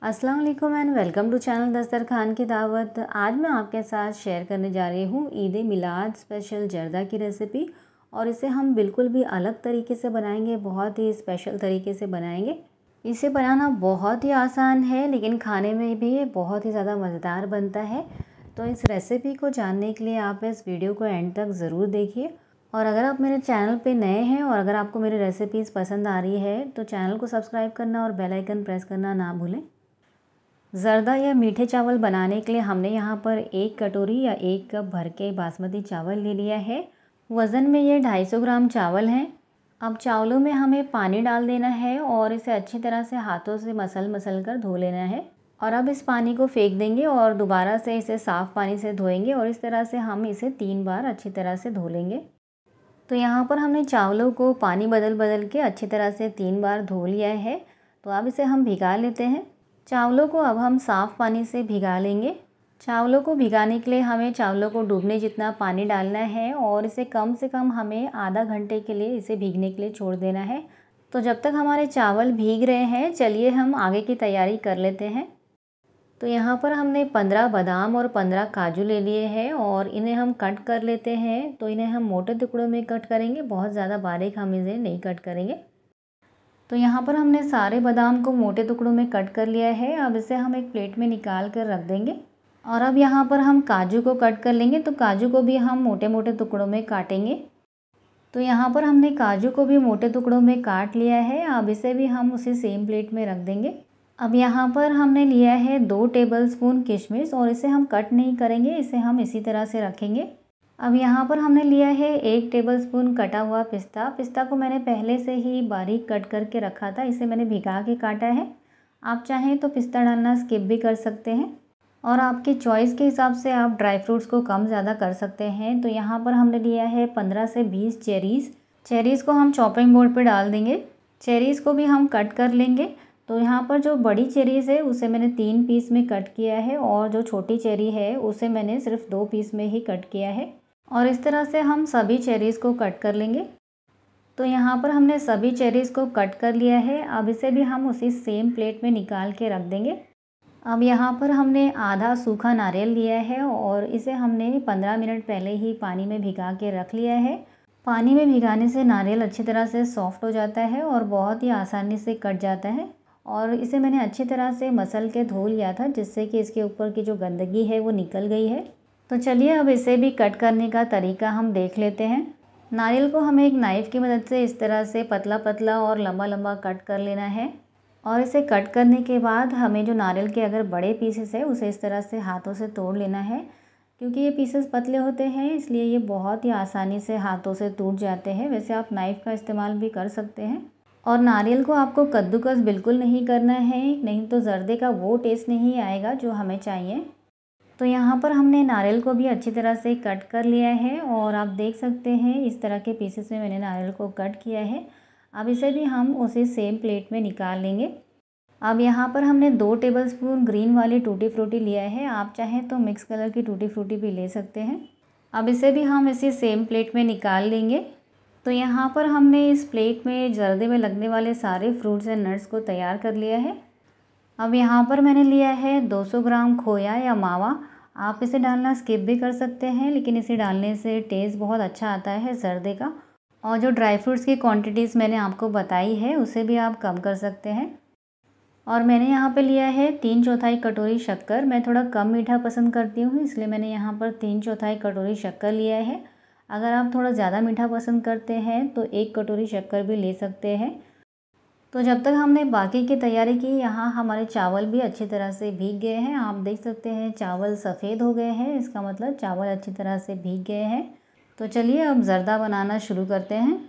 अस्सलाम वालेकुम and welcome to channel दस्तरखान की दावत। आज मैं आपके साथ शेयर करने जा रही हूँ ईद मिलाद स्पेशल जर्दा की रेसिपी। और इसे हम बिल्कुल भी अलग तरीके से बनाएंगे, बहुत ही स्पेशल तरीके से बनाएंगे। इसे बनाना बहुत ही आसान है, लेकिन खाने में भी ये बहुत ही ज़्यादा मज़ेदार बनता है। तो इस रेसिपी को जानने के लिए आप इस वीडियो को एंड तक ज़रूर देखिए। और अगर आप मेरे चैनल पे नए हैं और अगर आपको मेरी रेसिपीज़ पसंद आ रही है तो चैनल को सब्सक्राइब करना और बेल आइकन प्रेस करना ना भूलें। ज़र्दा या मीठे चावल बनाने के लिए हमने यहाँ पर 1 कटोरी या 1 कप भर के बासमती चावल ले लिया है। वज़न में ये 250 ग्राम चावल हैं। अब चावलों में हमें पानी डाल देना है और इसे अच्छी तरह से हाथों से मसल कर धो लेना है। और अब इस पानी को फेंक देंगे और दोबारा से इसे साफ़ पानी से धोएंगे और इस तरह से हम इसे 3 बार अच्छी तरह से धो लेंगे। तो यहाँ पर हमने चावलों को पानी बदल के अच्छी तरह से 3 बार धो लिया है। तो अब इसे हम भिगा लेते हैं। चावलों को अब हम साफ़ पानी से भिगा लेंगे। चावलों को भिगाने के लिए हमें चावलों को डूबने जितना पानी डालना है और इसे कम से कम हमें आधा घंटे के लिए इसे भीगने के लिए छोड़ देना है। तो जब तक हमारे चावल भीग रहे हैं, चलिए हम आगे की तैयारी कर लेते हैं। तो यहाँ पर हमने 15 बादाम और 15 काजू ले लिए हैं और इन्हें हम कट कर लेते हैं। तो इन्हें हम मोटे टुकड़ों में कट करेंगे, बहुत ज़्यादा बारीक हम इसे नहीं कट करेंगे। तो यहाँ पर हमने सारे बादाम को मोटे टुकड़ों में कट कर लिया है। अब इसे हम एक प्लेट में निकाल कर रख देंगे। और अब यहाँ पर हम काजू को कट कर लेंगे। तो काजू को भी हम मोटे मोटे टुकड़ों में काटेंगे। तो यहाँ पर हमने काजू को भी मोटे टुकड़ों में काट लिया है। अब इसे भी हम उसी सेम प्लेट में रख देंगे। अब यहाँ पर हमने लिया है 2 टेबलस्पून किशमिश और इसे हम कट नहीं करेंगे, इसे हम इसी तरह से रखेंगे। अब यहाँ पर हमने लिया है 1 टेबलस्पून कटा हुआ पिस्ता। पिस्ता को मैंने पहले से ही बारीक कट करके रखा था, इसे मैंने भिगा के काटा है। आप चाहें तो पिस्ता डालना स्किप भी कर सकते हैं और आपकी चॉइस के हिसाब से आप ड्राई फ्रूट्स को कम ज़्यादा कर सकते हैं। तो यहाँ पर हमने लिया है 15 से 20 चेरीज़ को हम चॉपिंग बोर्ड पर डाल देंगे। चेरीज़ को भी हम कट कर लेंगे। तो यहाँ पर जो बड़ी चेरीज़ है उसे मैंने 3 पीस में कट किया है और जो छोटी चेरी है उसे मैंने सिर्फ 2 पीस में ही कट किया है। और इस तरह से हम सभी चेरीज़ को कट कर लेंगे। तो यहाँ पर हमने सभी चेरीज़ को कट कर लिया है। अब इसे भी हम उसी सेम प्लेट में निकाल के रख देंगे। अब यहाँ पर हमने आधा सूखा नारियल लिया है और इसे हमने 15 मिनट पहले ही पानी में भिगा के रख लिया है। पानी में भिगाने से नारियल अच्छी तरह से सॉफ्ट हो जाता है और बहुत ही आसानी से कट जाता है। और इसे मैंने अच्छी तरह से मसल के धो लिया था, जिससे कि इसके ऊपर की जो गंदगी है वो निकल गई है। तो चलिए अब इसे भी कट करने का तरीका हम देख लेते हैं। नारियल को हमें एक नाइफ़ की मदद से इस तरह से पतला पतला और लंबा लंबा कट कर लेना है। और इसे कट करने के बाद हमें जो नारियल के अगर बड़े पीसेस है उसे इस तरह से हाथों से तोड़ लेना है। क्योंकि ये पीसेस पतले होते हैं इसलिए ये बहुत ही आसानी से हाथों से टूट जाते हैं। वैसे आप नाइफ़ का इस्तेमाल भी कर सकते हैं। और नारियल को आपको कद्दूकस बिल्कुल नहीं करना है, नहीं तो ज़र्दे का वो टेस्ट नहीं आएगा जो हमें चाहिए। तो यहाँ पर हमने नारियल को भी अच्छी तरह से कट कर लिया है और आप देख सकते हैं इस तरह के पीसेस में मैंने नारियल को कट किया है। अब इसे भी हम उसी सेम प्लेट में निकाल लेंगे। अब यहाँ पर हमने 2 टेबलस्पून ग्रीन वाली टूटी फ्रूटी लिया है। आप चाहें तो मिक्स कलर की टूटी फ्रूटी भी ले सकते हैं। अब इसे भी हम इसी सेम प्लेट में निकाल लेंगे। तो यहाँ पर हमने इस प्लेट में जर्दे में लगने वाले सारे फ्रूट्स एंड नट्स को तैयार कर लिया है। अब यहाँ पर मैंने लिया है 200 ग्राम खोया या मावा। आप इसे डालना स्किप भी कर सकते हैं, लेकिन इसे डालने से टेस्ट बहुत अच्छा आता है जर्दे का। और जो ड्राई फ्रूट्स की क्वांटिटीज़ मैंने आपको बताई है उसे भी आप कम कर सकते हैं। और मैंने यहाँ पे लिया है 3/4 कटोरी शक्कर। मैं थोड़ा कम मीठा पसंद करती हूँ, इसलिए मैंने यहाँ पर 3/4 कटोरी शक्कर लिया है। अगर आप थोड़ा ज़्यादा मीठा पसंद करते हैं तो 1 कटोरी शक्कर भी ले सकते हैं। तो जब तक हमने बाकी की तैयारी की, यहाँ हमारे चावल भी अच्छी तरह से भीग गए हैं। आप देख सकते हैं चावल सफ़ेद हो गए हैं, इसका मतलब चावल अच्छी तरह से भीग गए हैं। तो चलिए अब ज़र्दा बनाना शुरू करते हैं।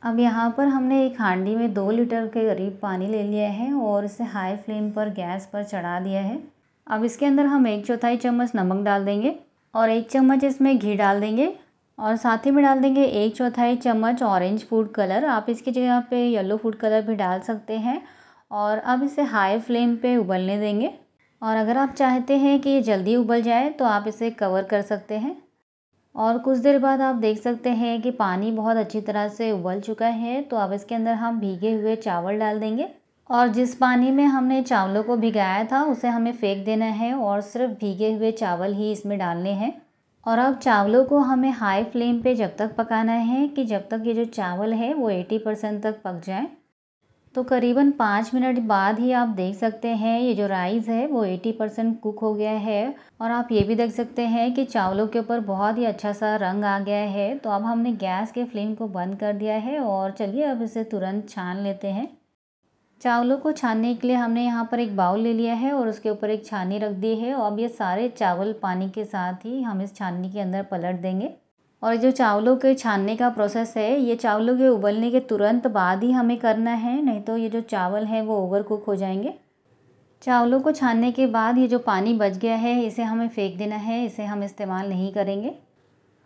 अब यहाँ पर हमने एक हांडी में 2 लीटर के करीब पानी ले लिया है और इसे हाई फ्लेम पर गैस पर चढ़ा दिया है। अब इसके अंदर हम 1/4 चम्मच नमक डाल देंगे और 1 चम्मच इसमें घी डाल देंगे और साथ ही में डाल देंगे 1/4 चम्मच ऑरेंज फूड कलर। आप इसकी जगह पे येलो फूड कलर भी डाल सकते हैं। और अब इसे हाई फ्लेम पे उबलने देंगे। और अगर आप चाहते हैं कि ये जल्दी उबल जाए तो आप इसे कवर कर सकते हैं। और कुछ देर बाद आप देख सकते हैं कि पानी बहुत अच्छी तरह से उबल चुका है। तो अब इसके अंदर हम भीगे हुए चावल डाल देंगे और जिस पानी में हमने चावलों को भिगाया था उसे हमें फेंक देना है और सिर्फ भीगे हुए चावल ही इसमें डालने हैं। और अब चावलों को हमें हाई फ्लेम पे जब तक पकाना है कि जब तक ये जो चावल है वो 80% तक पक जाए। तो करीबन 5 मिनट बाद ही आप देख सकते हैं ये जो राइस है वो 80% कुक हो गया है। और आप ये भी देख सकते हैं कि चावलों के ऊपर बहुत ही अच्छा सा रंग आ गया है। तो अब हमने गैस के फ्लेम को बंद कर दिया है और चलिए अब इसे तुरंत छान लेते हैं। चावलों को छानने के लिए हमने यहाँ पर एक बाउल ले लिया है और उसके ऊपर एक छाननी रख दी है। और अब ये सारे चावल पानी के साथ ही हम इस छाननी के अंदर पलट देंगे। और जो चावलों के छानने का प्रोसेस है ये चावलों के उबलने के तुरंत बाद ही हमें करना है, नहीं तो ये जो चावल है वो ओवर कुक हो जाएंगे। चावलों को छानने के बाद ये जो पानी बच गया है इसे हमें फेंक देना है, इसे हम इस्तेमाल नहीं करेंगे।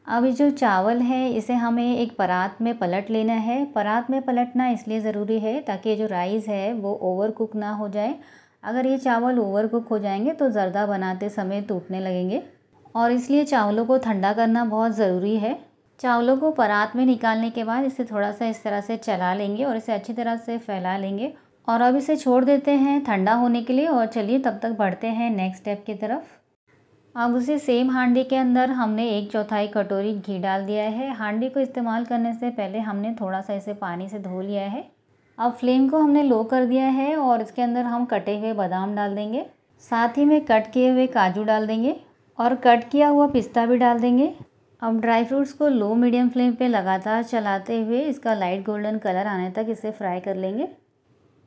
अब ये जो चावल है इसे हमें एक परात में पलट लेना है। परात में पलटना इसलिए ज़रूरी है ताकि ये जो राइस है वो ओवर कुक ना हो जाए। अगर ये चावल ओवर कुक हो जाएंगे तो ज़र्दा बनाते समय टूटने लगेंगे और इसलिए चावलों को ठंडा करना बहुत ज़रूरी है। चावलों को परात में निकालने के बाद इसे थोड़ा सा इस तरह से चला लेंगे और इसे अच्छी तरह से फैला लेंगे। और अब इसे छोड़ देते हैं ठंडा होने के लिए। और चलिए तब तक बढ़ते हैं नेक्स्ट स्टेप की तरफ। अब उसी सेम हांडी के अंदर हमने 1/4 कटोरी घी डाल दिया है। हांडी को इस्तेमाल करने से पहले हमने थोड़ा सा इसे पानी से धो लिया है। अब फ्लेम को हमने लो कर दिया है और इसके अंदर हम कटे हुए बादाम डाल देंगे, साथ ही में कट किए हुए काजू डाल देंगे और कट किया हुआ पिस्ता भी डाल देंगे। अब ड्राई फ्रूट्स को लो मीडियम फ्लेम पे लगातार चलाते हुए इसका लाइट गोल्डन कलर आने तक इसे फ्राई कर लेंगे।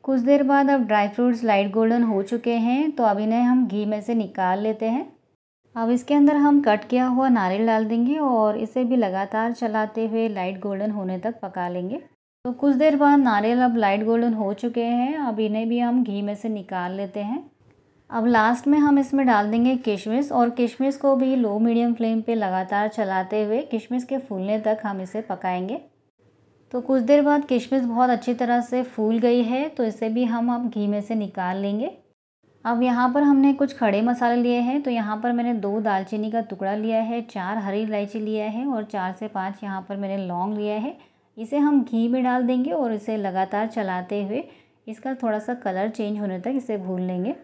कुछ देर बाद अब ड्राई फ्रूट्स लाइट गोल्डन हो चुके हैं, तो अब इन्हें हम घी में से निकाल लेते हैं। अब इसके अंदर हम कट किया हुआ नारियल डाल देंगे और इसे भी लगातार चलाते हुए लाइट गोल्डन होने तक पका लेंगे। तो कुछ देर बाद नारियल अब लाइट गोल्डन हो चुके हैं, अब इन्हें भी हम घी में से निकाल लेते हैं। अब लास्ट में हम इसमें डाल देंगे किशमिश और किशमिश को भी लो मीडियम फ्लेम पे लगातार चलाते हुए किशमिश के फूलने तक हम इसे पकाएंगे। तो कुछ देर बाद किशमिश बहुत अच्छी तरह से फूल गई है, तो इसे भी हम अब घी में से निकाल लेंगे। अब यहाँ पर हमने कुछ खड़े मसाले लिए हैं। तो यहाँ पर मैंने 2 दालचीनी का टुकड़ा लिया है, 4 हरी इलायची लिया है और 4 से 5 यहाँ पर मैंने लौंग लिया है। इसे हम घी में डाल देंगे और इसे लगातार चलाते हुए इसका थोड़ा सा कलर चेंज होने तक इसे भून लेंगे।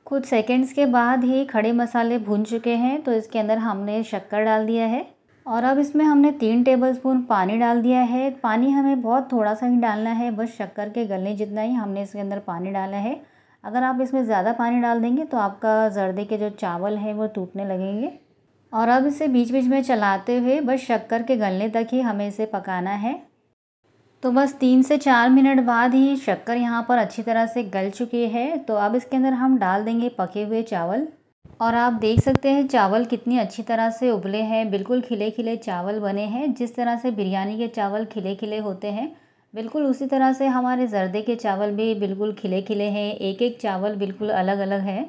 कुछ सेकंड्स के बाद ही खड़े मसाले भून चुके हैं, तो इसके अंदर हमने शक्कर डाल दिया है और अब इसमें हमने 3 टेबलस्पून पानी डाल दिया है। पानी हमें बहुत थोड़ा सा ही डालना है, बस शक्कर के गलने जितना ही हमने इसके अंदर पानी डाला है। अगर आप इसमें ज़्यादा पानी डाल देंगे तो आपका जर्दे के जो चावल हैं वो टूटने लगेंगे। और अब इसे बीच बीच में चलाते हुए बस शक्कर के गलने तक ही हमें इसे पकाना है। तो बस 3 से 4 मिनट बाद ही शक्कर यहाँ पर अच्छी तरह से गल चुकी है। तो अब इसके अंदर हम डाल देंगे पके हुए चावल और आप देख सकते हैं चावल कितनी अच्छी तरह से उबले हैं, बिल्कुल खिले खिले चावल बने हैं। जिस तरह से बिरयानी के चावल खिले खिले होते हैं, बिल्कुल उसी तरह से हमारे जर्दे के चावल भी बिल्कुल खिले खिले हैं। एक एक चावल बिल्कुल अलग अलग है।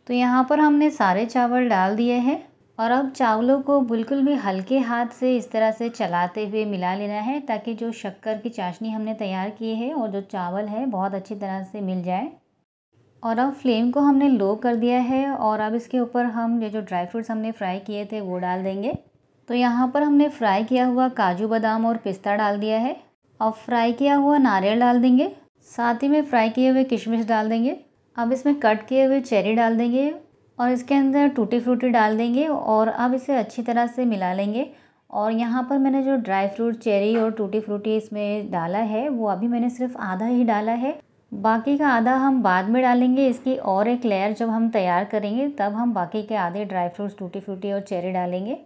तो यहाँ पर हमने सारे चावल डाल दिए हैं और अब चावलों को बिल्कुल भी हल्के हाथ से इस तरह से चलाते हुए मिला लेना है, ताकि जो शक्कर की चाशनी हमने तैयार की है और जो चावल है बहुत अच्छी तरह से मिल जाए। और अब फ्लेम को हमने लो कर दिया है और अब इसके ऊपर हम ये जो ड्राई फ्रूट्स हमने फ्राई किए थे वो डाल देंगे। तो यहाँ पर हमने फ्राई किया हुआ काजू बादाम और पिस्ता डाल दिया है। अब फ्राई किया हुआ नारियल डाल देंगे, साथ ही में फ्राई किए हुए किशमिश डाल देंगे। अब इसमें कट किए हुए चेरी डाल देंगे और इसके अंदर टूटी फ्रूटी डाल देंगे और अब इसे अच्छी तरह से मिला लेंगे। और यहाँ पर मैंने जो ड्राई फ्रूट, चेरी और टूटी फ्रूटी इसमें डाला है वो अभी मैंने सिर्फ आधा ही डाला है, बाकी का आधा हम बाद में डालेंगे। इसकी और एक लेयर जब हम तैयार करेंगे तब हम बाकी के आधे ड्राई फ्रूट्स, टूटी फ्रूटी और चेरी डालेंगे।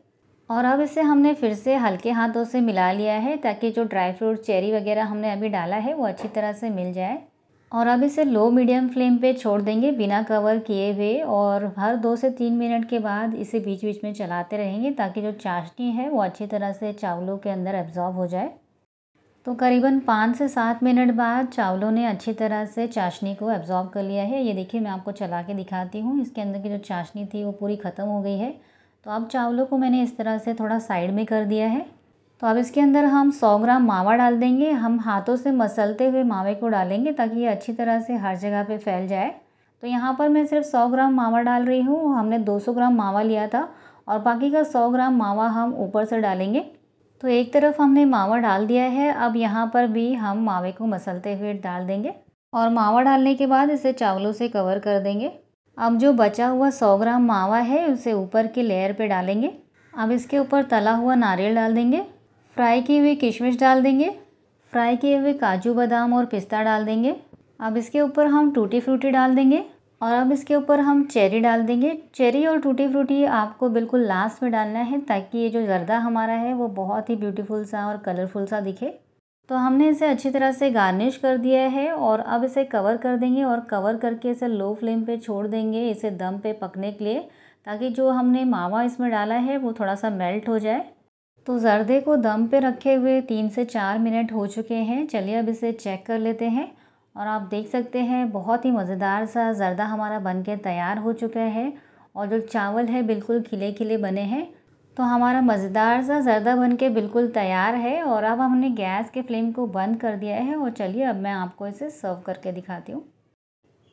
और अब इसे हमने फिर से हल्के हाथों से मिला लिया है, ताकि जो ड्राई फ्रूट, चेरी वगैरह हमने अभी डाला है वो अच्छी तरह से मिल जाए। और अब इसे लो मीडियम फ्लेम पे छोड़ देंगे बिना कवर किए हुए और हर 2 से 3 मिनट के बाद इसे बीच बीच में चलाते रहेंगे, ताकि जो चाशनी है वो अच्छी तरह से चावलों के अंदर एब्जॉर्ब हो जाए। तो करीबन 5 से 7 मिनट बाद चावलों ने अच्छी तरह से चाशनी को एब्जॉर्ब कर लिया है। ये देखिए, मैं आपको चला के दिखाती हूँ। इसके अंदर की जो चाशनी थी वो पूरी ख़त्म हो गई है। तो अब चावलों को मैंने इस तरह से थोड़ा साइड में कर दिया है। तो अब इसके अंदर हम 100 ग्राम मावा डाल देंगे। हम हाथों से मसलते हुए मावे को डालेंगे, ताकि ये अच्छी तरह से हर जगह पे फैल जाए। तो यहाँ पर मैं सिर्फ 100 ग्राम मावा डाल रही हूँ। हमने 200 ग्राम मावा लिया था और बाकी का 100 ग्राम मावा हम ऊपर से डालेंगे। तो एक तरफ हमने मावा डाल दिया है, अब यहाँ पर भी हम मावे को मसलते हुए डाल देंगे। और मावा डालने के बाद इसे चावलों से कवर कर देंगे। अब जो बचा हुआ 100 ग्राम मावा है उसे ऊपर की लेयर पे डालेंगे। अब इसके ऊपर तला हुआ नारियल डाल देंगे, फ्राई की हुई किशमिश डाल देंगे, फ्राई किए हुए काजू बादाम और पिस्ता डाल देंगे। अब इसके ऊपर हम टूटी फ्रूटी डाल देंगे और अब इसके ऊपर हम चेरी डाल देंगे। चेरी और टूटी फ्रूटी आपको बिल्कुल लास्ट में डालना है ताकि ये जो जर्दा हमारा है वो बहुत ही ब्यूटीफुल सा और कलरफुल सा दिखे। तो हमने इसे अच्छी तरह से गार्निश कर दिया है और अब इसे कवर कर देंगे और कवर करके इसे लो फ्लेम पे छोड़ देंगे इसे दम पे पकने के लिए, ताकि जो हमने मावा इसमें डाला है वो थोड़ा सा मेल्ट हो जाए। तो जर्दे को दम पे रखे हुए 3 से 4 मिनट हो चुके हैं। चलिए अब इसे चेक कर लेते हैं और आप देख सकते हैं बहुत ही मज़ेदार सा जर्दा हमारा बनके तैयार हो चुका है और जो चावल है बिल्कुल खिले खिले बने हैं। तो हमारा मज़ेदार सा जर्दा बनके बिल्कुल तैयार है और अब हमने गैस के फ्लेम को बंद कर दिया है और चलिए अब मैं आपको इसे सर्व करके दिखाती हूँ।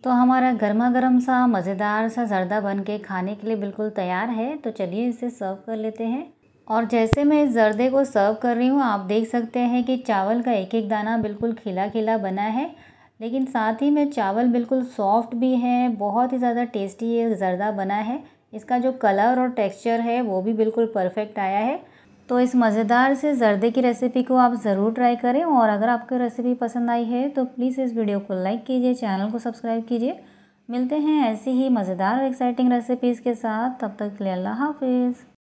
तो हमारा गर्मा गर्म सा मज़ेदार सा जर्दा बनके खाने के लिए बिल्कुल तैयार है। तो चलिए इसे सर्व कर लेते हैं। और जैसे मैं इस जर्दे को सर्व कर रही हूँ आप देख सकते हैं कि चावल का एक एक दाना बिल्कुल खिला खिला बना है, लेकिन साथ ही में चावल बिल्कुल सॉफ्ट भी है, बहुत ही ज़्यादा टेस्टी ये जर्दा बना है। इसका जो कलर और टेक्सचर है वो भी बिल्कुल परफेक्ट आया है। तो इस मज़ेदार से जर्दे की रेसिपी को आप ज़रूर ट्राई करें और अगर आपको रेसिपी पसंद आई है तो प्लीज़ इस वीडियो को लाइक कीजिए, चैनल को सब्सक्राइब कीजिए। मिलते हैं ऐसी ही मज़ेदार और एक्साइटिंग रेसिपीज़ के साथ, तब तक के लिए अल्लाह हाफिज़।